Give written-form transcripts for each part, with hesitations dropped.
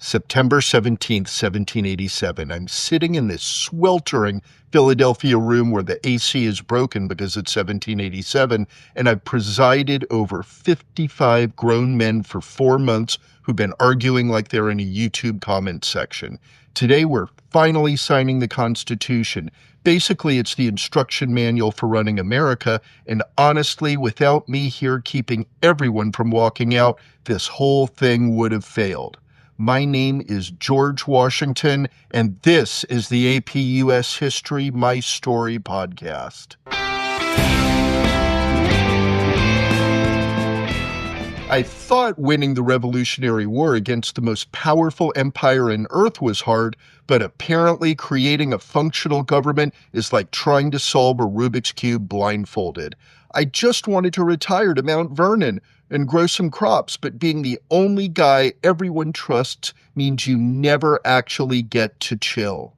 September 17th, 1787. I'm sitting in this sweltering Philadelphia room where the AC is broken because it's 1787, and I've presided over 55 grown men for 4 months who've been arguing like they're in a YouTube comment section. Today, we're finally signing the Constitution. Basically, it's the instruction manual for running America, and honestly, without me here keeping everyone from walking out, this whole thing would have failed. My name is George Washington, and this is the AP US History My Story podcast. I thought winning the Revolutionary War against the most powerful empire on earth was hard, but apparently creating a functional government is like trying to solve a Rubik's Cube blindfolded. I just wanted to retire to Mount Vernon and grow some crops, but being the only guy everyone trusts means you never actually get to chill.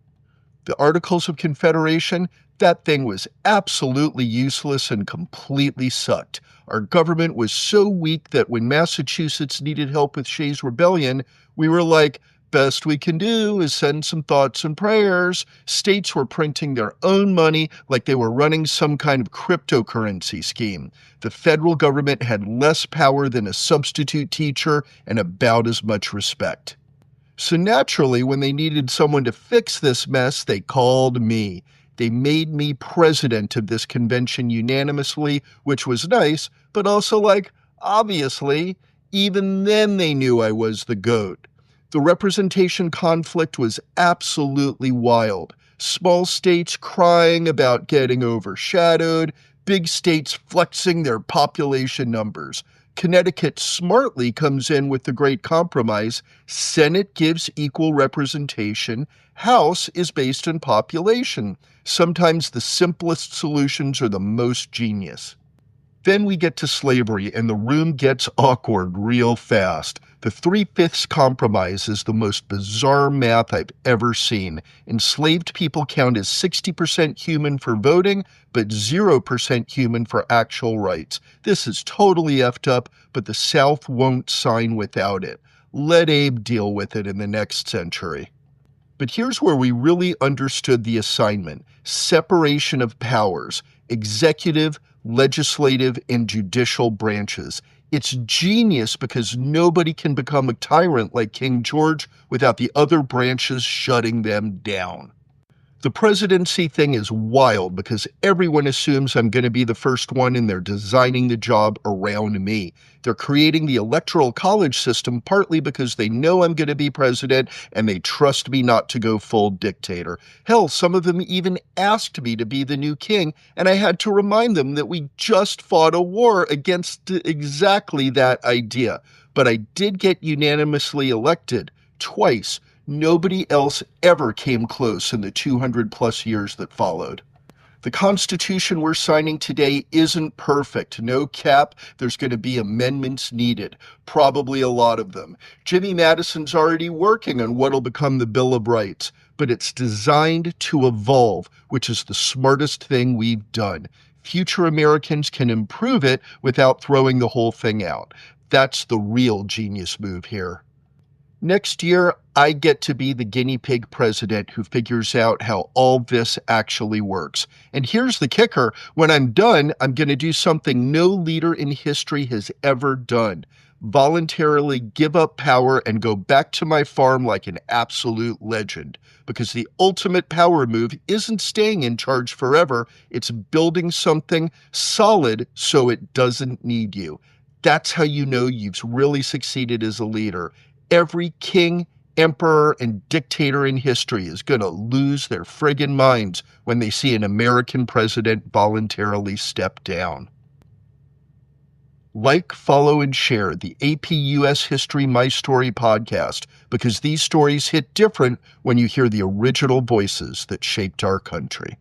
The Articles of Confederation, that thing was absolutely useless and completely sucked. Our government was so weak that when Massachusetts needed help with Shays' Rebellion, we were like, best we can do is send some thoughts and prayers. States were printing their own money like they were running some kind of cryptocurrency scheme. The federal government had less power than a substitute teacher and about as much respect. So naturally, when they needed someone to fix this mess, they called me. They made me president of this convention unanimously, which was nice, but also obviously, even then they knew I was the GOAT. The representation conflict was absolutely wild. Small states crying about getting overshadowed, big states flexing their population numbers. Connecticut smartly comes in with the Great Compromise. Senate gives equal representation. House is based on population. Sometimes the simplest solutions are the most genius. Then we get to slavery, and the room gets awkward real fast. The 3/5 compromise is the most bizarre math I've ever seen. Enslaved people count as 60% human for voting, but 0% human for actual rights. This is totally effed up, but the South won't sign without it. Let Abe deal with it in the next century. But here's where we really understood the assignment: separation of powers, executive, legislative, and judicial branches. It's genius because nobody can become a tyrant like King George without the other branches shutting them down. The presidency thing is wild because everyone assumes I'm going to be the first one and they're designing the job around me. They're creating the electoral college system partly because they know I'm going to be president and they trust me not to go full dictator. Hell, some of them even asked me to be the new king, and I had to remind them that we just fought a war against exactly that idea. But I did get unanimously elected twice. Nobody else ever came close in the 200 plus years that followed. The Constitution we're signing today isn't perfect. No cap, there's going to be amendments needed, probably a lot of them. Jimmy Madison's already working on what'll become the Bill of Rights, but it's designed to evolve, which is the smartest thing we've done. Future Americans can improve it without throwing the whole thing out. That's the real genius move here. Next year, I get to be the guinea pig president who figures out how all this actually works. And here's the kicker. When I'm done, I'm going to do something no leader in history has ever done. Voluntarily give up power and go back to my farm like an absolute legend. Because the ultimate power move isn't staying in charge forever. It's building something solid so it doesn't need you. That's how you know you've really succeeded as a leader. Every king, emperor, and dictator in history is going to lose their friggin' minds when they see an American president voluntarily step down. Like, follow, and share the AP US History My Story podcast because these stories hit different when you hear the original voices that shaped our country.